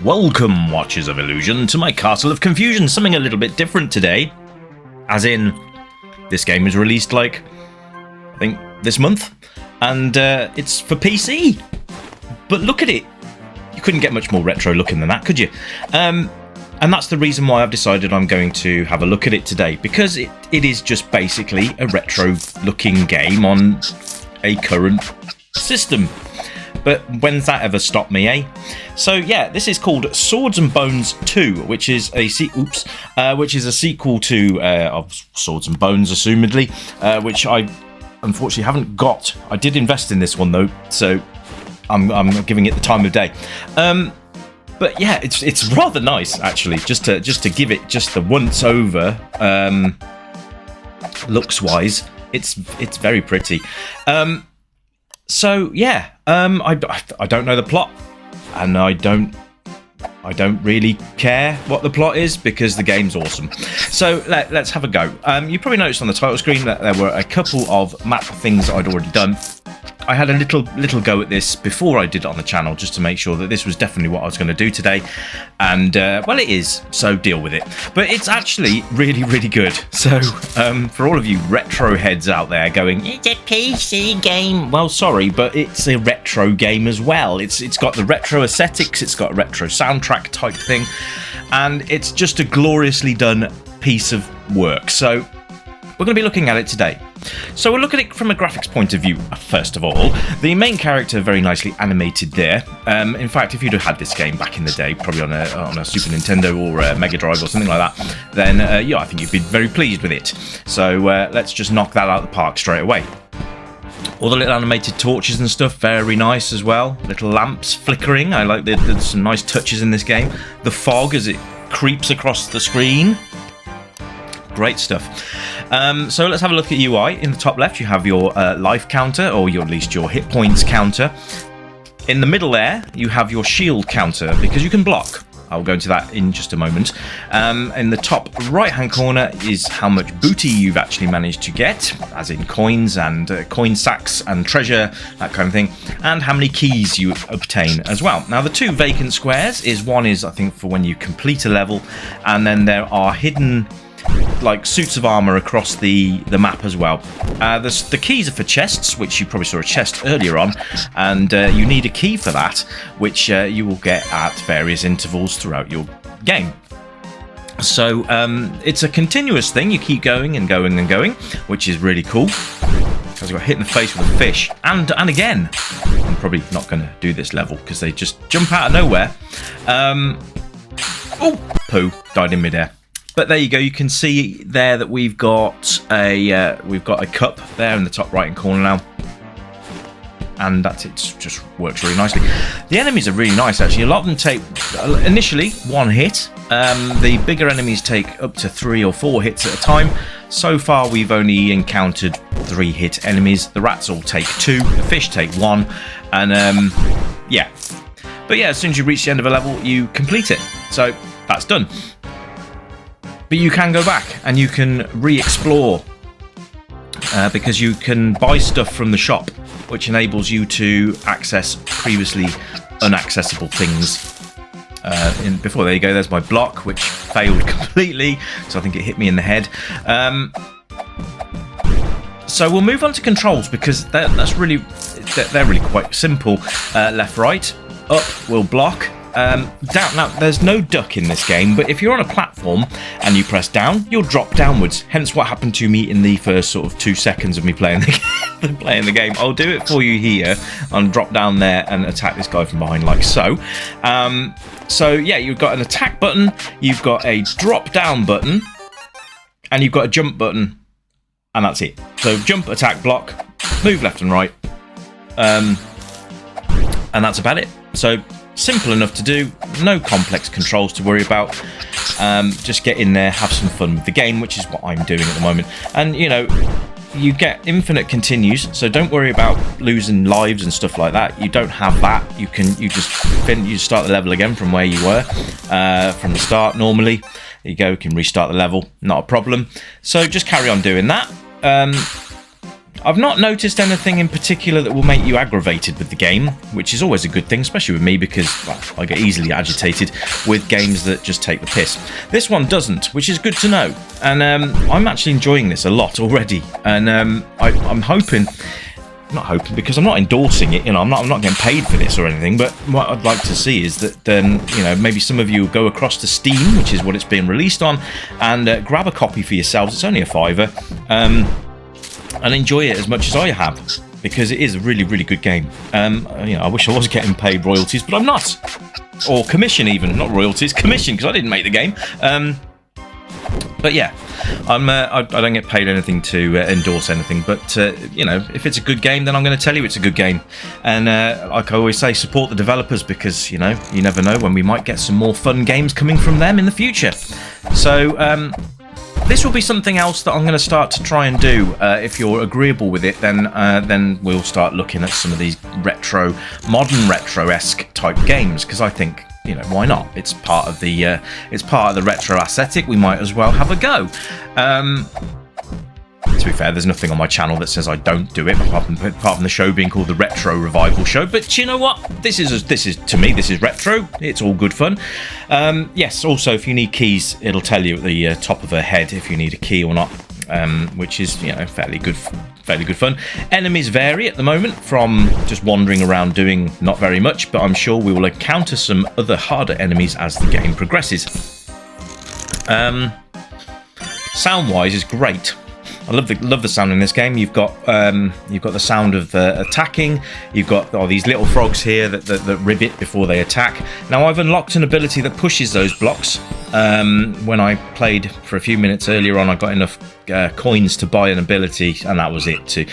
Welcome, Watchers of Illusion, to my Castle of Confusion. Something a little bit different today. As in, this game was released, I think, this month. And it's for PC. But look at it. You couldn't get much more retro looking than that, could you? And that's the reason why I've decided I'm going to have a look at it today. Because it is just basically a retro-looking game on a current system. But when's that ever stopped me, eh? So yeah, this is called Swords and Bones 2, which is a sequel to of Swords and Bones, assumedly, which I unfortunately haven't got. I did invest in this one though, so I'm giving it the time of day. But yeah, it's rather nice actually, just to give it just the once over. Looks wise, it's very pretty. So yeah, I don't know the plot, and I don't really care what the plot is because the game's awesome. So let's have a go. You probably noticed on the title screen that there were a couple of map things that I'd already done. I had a little go at this before I did it on the channel, just to make sure that this was definitely what I was going to do today. And well, it is, so deal with it. But it's actually really, really good. So for all of you retro heads out there going, it's a PC game. Well, sorry, but it's a retro game as well. It's got the retro aesthetics, it's got a retro soundtrack type thing, and it's just a gloriously done piece of work. So we're going to be looking at it today. So we'll look at it from a graphics point of view, first of all. The main character, very nicely animated there. In fact, if you'd have had this game back in the day, probably on a Super Nintendo or a Mega Drive or something like that, then yeah, I think you'd be very pleased with it. So let's just knock that out of the park straight away. All the little animated torches and stuff, very nice as well. Little lamps flickering. I like there's some nice touches in this game. The fog as it creeps across the screen. Great stuff. So let's have a look at UI. In the top left, you have your life counter, or at least your hit points counter. In the middle there, you have your shield counter, because you can block. I'll go into that in just a moment. In the top right-hand corner is how much booty you've actually managed to get, as in coins and coin sacks and treasure, that kind of thing, and how many keys you obtain as well. Now, the two vacant squares one is, I think, for when you complete a level, and then there are hidden suits of armor across the map as well. The keys are for chests, which you probably saw a chest earlier on, and you need a key for that, which you will get at various intervals throughout your game. So it's a continuous thing. You keep going and going and going, which is really cool, because you got hit in the face with a fish, and again. I'm probably not going to do this level because they just jump out of nowhere. Oh, poo, died in midair. But there you go. You can see there that we've got a cup there in the top right hand corner now, and that's it. Just works really nicely. The enemies are really nice actually. A lot of them take initially one hit. The bigger enemies take up to 3 or 4 hits at a time. So far we've only encountered 3 hit enemies. The rats all take 2. The fish take 1, and yeah. But yeah, as soon as you reach the end of a level, you complete it. So that's done. But you can go back and you can re-explore because you can buy stuff from the shop, which enables you to access previously unaccessible things. Before, there you go, there's my block, which failed completely, so I think it hit me in the head. So we'll move on to controls, because they're really quite simple. Left, right, up will block. Down. Now, there's no duck in this game, but if you're on a platform and you press down, you'll drop downwards. Hence what happened to me in the first sort of 2 seconds of me playing the game. I'll do it for you here. I'll drop down there and attack this guy from behind like so. So yeah, you've got an attack button, you've got a drop down button, and you've got a jump button, and that's it. So jump, attack, block, move left and right, and that's about it. So simple enough to do, no complex controls to worry about. Just get in there, have some fun with the game, which is what I'm doing at the moment. And you know, you get infinite continues, so don't worry about losing lives and stuff like that. You don't have that. You just start the level again from where you were from the start normally. There you go, you can restart the level, not a problem. So just carry on doing that. I've not noticed anything in particular that will make you aggravated with the game, which is always a good thing, especially with me, because well, I get easily agitated with games that just take the piss. This one doesn't, which is good to know, and I'm actually enjoying this a lot already, and I'm hoping, not hoping because I'm not endorsing it, I'm not getting paid for this or anything, but what I'd like to see is that maybe some of you will go across to Steam, which is what it's being released on, and grab a copy for yourselves. It's only a £5, and enjoy it as much as I have, because it is a really, really good game. I wish I was getting paid royalties, but I'm not, or commission even, not royalties, commission, because I didn't make the game. But yeah, I don't get paid anything to endorse anything, but if it's a good game, then I'm going to tell you it's a good game. And like I always say, support the developers, because you never know when we might get some more fun games coming from them in the future. So this will be something else that I'm going to start to try and do. If you're agreeable with it, then we'll start looking at some of these modern retro-esque type games, because I think, why not? It's part of the retro aesthetic. We might as well have a go. To be fair, there's nothing on my channel that says I don't do it, apart from the show being called the Retro Revival Show. But you know what? This is to me, this is retro. It's all good fun. Yes. Also, if you need keys, it'll tell you at the top of her head if you need a key or not, which is fairly good fun. Enemies vary at the moment from just wandering around doing not very much, but I'm sure we will encounter some other harder enemies as the game progresses. Sound-wise is great. I love the sound in this game. You've got the sound of attacking. You've got these little frogs here that ribbit before they attack. Now I've unlocked an ability that pushes those blocks. When I played for a few minutes earlier on, I got enough coins to buy an ability, and that was it.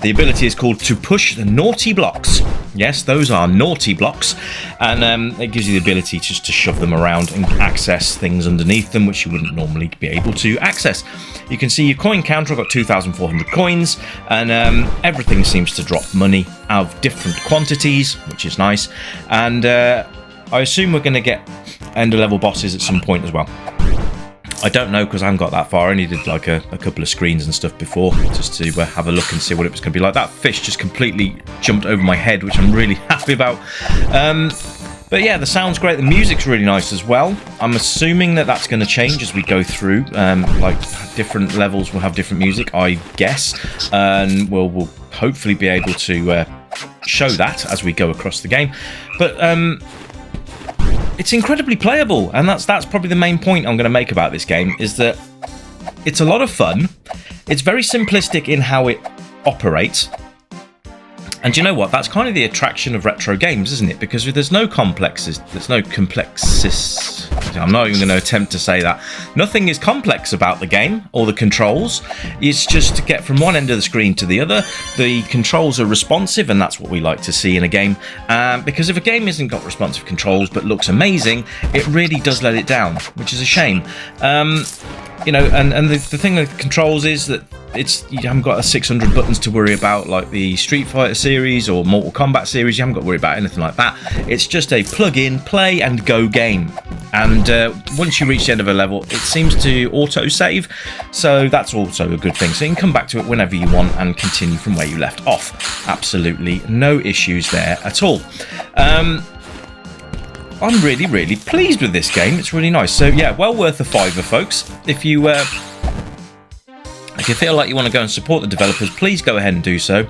The ability is called To Push the Naughty Blocks. Yes, those are naughty blocks, and it gives you the ability just to shove them around and access things underneath them, which you wouldn't normally be able to access. You can see your coin counter. I've got 2,400 coins, and everything seems to drop money of different quantities, which is nice. And I assume we're going to get end-level bosses at some point as well. I don't know, because I haven't got that far. I only did like a couple of screens and stuff before, just to have a look and see what it was going to be like. That fish just completely jumped over my head, which I'm really happy about. But yeah, the sound's great. The music's really nice as well. I'm assuming that that's going to change as we go through. Like different levels will have different music, I guess, and we'll hopefully be able to show that as we go across the game. But it's incredibly playable, and that's probably the main point I'm going to make about this game, is that it's a lot of fun. It's very simplistic in how it operates. And you know what? That's kind of the attraction of retro games, isn't it? Because there's no complexes. I'm not even going to attempt to say that. Nothing is complex about the game or the controls. It's just to get from one end of the screen to the other. The controls are responsive, and that's what we like to see in a game. Because if a game hasn't got responsive controls but looks amazing, it really does let it down, which is a shame. And the thing with controls is that you haven't got 600 buttons to worry about like the Street Fighter series or Mortal Kombat series. You haven't got to worry about anything like that. It's just a plug-in, play and go game. And once you reach the end of a level, it seems to auto-save, so that's also a good thing. So you can come back to it whenever you want and continue from where you left off. Absolutely no issues there at all. I'm really, really pleased with this game. It's really nice. So yeah, well worth a £5, folks. If you feel like you want to go and support the developers, please go ahead and do so.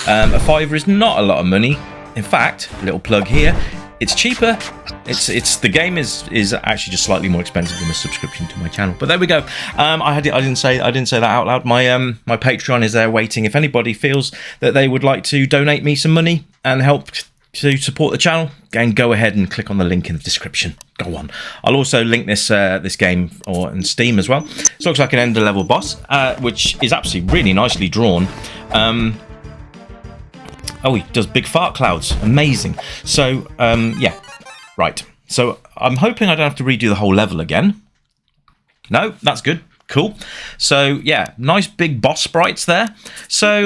A £5 is not a lot of money. In fact, a little plug here, it's cheaper. The game is actually just slightly more expensive than a subscription to my channel. But there we go. I didn't say that out loud. My Patreon is there waiting. If anybody feels that they would like to donate me some money and help to support the channel, and go ahead and click on the link in the description. Go on. I'll also link this game on Steam as well. This looks like an end level boss, which is absolutely really nicely drawn. Oh, he does big fart clouds. Amazing. So yeah, right. So I'm hoping I don't have to redo the whole level again. No, that's good. Cool. So yeah, nice big boss sprites there. So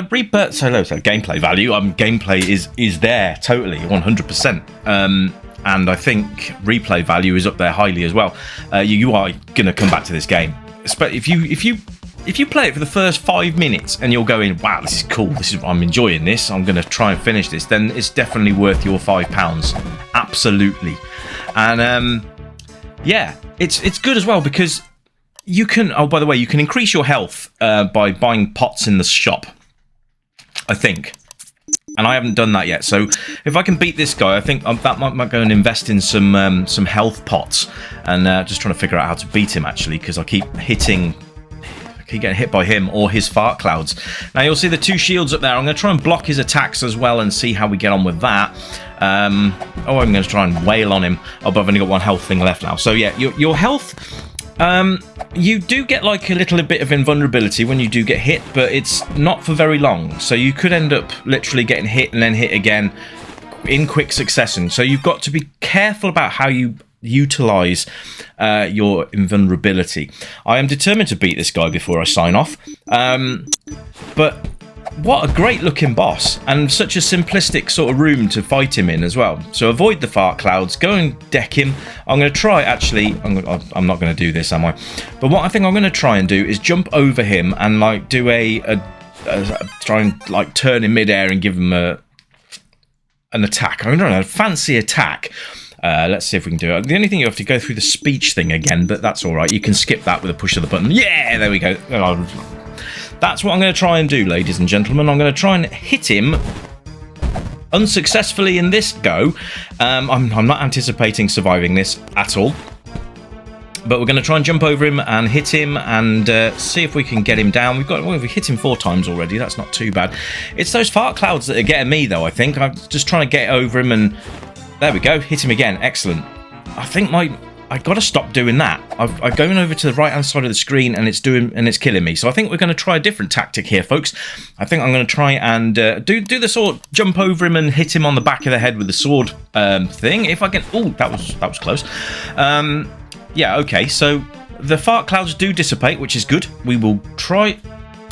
gameplay value. Gameplay is there totally, 100%. And I think replay value is up there highly as well. You are going to come back to this game, if you if you play it for the first 5 minutes and you're going, wow, this is cool, I'm enjoying this, I'm going to try and finish this, then it's definitely worth your £5. Absolutely. And yeah, it's good as well because you can, oh, by the way, you can increase your health by buying pots in the shop, I think. And I haven't done that yet, so if I can beat this guy, I think that might go and invest in some health pots, and just trying to figure out how to beat him, actually, because I keep getting hit by him or his fart clouds. Now you'll see the 2 shields up there. I'm going to try and block his attacks as well and see how we get on with that. I'm going to try and wail on him. Oh, but I've only got 1 health thing left now. So yeah, your health, you do get like a little bit of invulnerability when you do get hit, but it's not for very long. So you could end up literally getting hit and then hit again in quick succession. So you've got to be careful about how you utilize your invulnerability. I am determined to beat this guy before I sign off. But what a great looking boss, and such a simplistic sort of room to fight him in as well. So avoid the fart clouds, go and deck him. I'm going to try, actually, I'm not going to do this, am I? But what I think I'm going to try and do is jump over him and like do try and like turn in midair and give him an attack. I don't know, a fancy attack. Let's see if we can do it. The only thing, you have to go through the speech thing again, but that's all right. You can skip that with a push of the button. Yeah, there we go. That's what I'm going to try and do, ladies and gentlemen. I'm going to try and hit him unsuccessfully in this go. I'm not anticipating surviving this at all. But we're going to try and jump over him and hit him and see if we can get him down. We've hit him 4 times already. That's not too bad. It's those fart clouds that are getting me, though, I think. I'm just trying to get over him and... There we go. Hit him again. Excellent. I think I got to stop doing that. I'm going over to the right-hand side of the screen and it's killing me. So I think we're going to try a different tactic here, folks. I think I'm going to try and do the sword, jump over him and hit him on the back of the head with the sword thing. If I can... Oh, that was close. Yeah, okay. So the fart clouds do dissipate, which is good. We will try...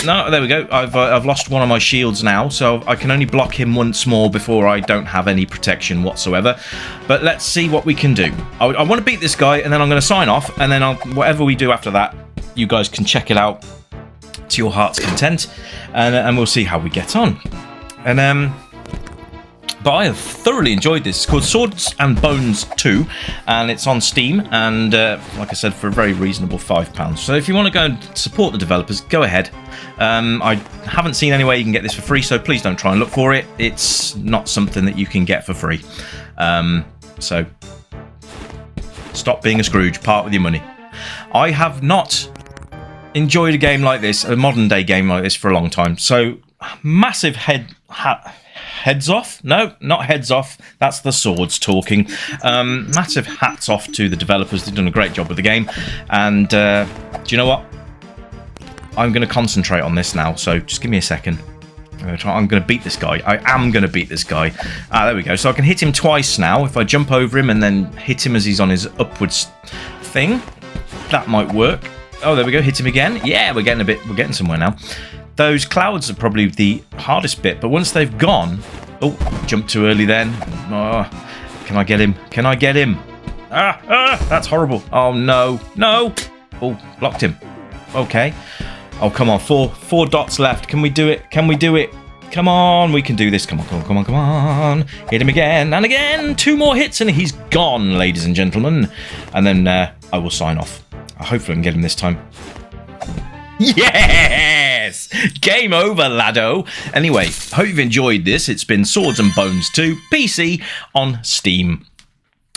No, there we go. I've lost one of my shields now, so I can only block him once more before I don't have any protection whatsoever. But let's see what we can do. I want to beat this guy, and then I'm going to sign off, and then whatever we do after that, you guys can check it out to your heart's content, and we'll see how we get on. And but I have thoroughly enjoyed this. It's called Swords and Bones 2, and it's on Steam, and like I said, for a very reasonable £5. So if you want to go and support the developers, go ahead. I haven't seen any way you can get this for free, so please don't try and look for it. It's not something that you can get for free. So stop being a Scrooge, part with your money. I have not enjoyed a game like this, a modern day game like this, for a long time. So massive heads off? No, not heads off. That's the swords talking. Massive hats off to the developers. They've done a great job with the game. And do you know what? I'm going to concentrate on this now. So just give me a second. I'm going to beat this guy. I am going to beat this guy. There we go. So I can hit him twice now. If I jump over him and then hit him as he's on his upwards thing, that might work. Oh, there we go. Hit him again. Yeah, we're getting somewhere now. Those clouds are probably the hardest bit, but once they've gone... Oh, jumped too early then. Oh, can I get him? Can I get him? That's horrible. Oh, no. No! Oh, blocked him. Okay. Oh, come on. Four dots left. Can we do it? Can we do it? Come on. We can do this. Come on, come on, come on, come on. Hit him again and again. 2 more hits and he's gone, ladies and gentlemen. And then I will sign off. Hopefully I can get him this time. Yes! Game over, laddo. Anyway, hope you've enjoyed this. It's been Swords and Bones 2 PC on Steam.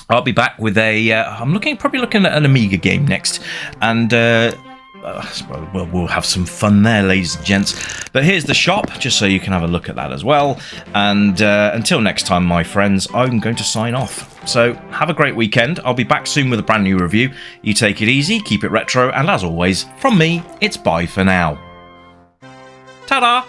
I'll be back with a... I'm probably looking at an Amiga game next. And... we'll have some fun there, ladies and gents. But here's the shop, just so you can have a look at that as well. And until next time, my friends, I'm going to sign off. So have a great weekend. I'll be back soon with a brand new review. You take it easy, keep it retro, and as always, from me, it's bye for now. Ta-da!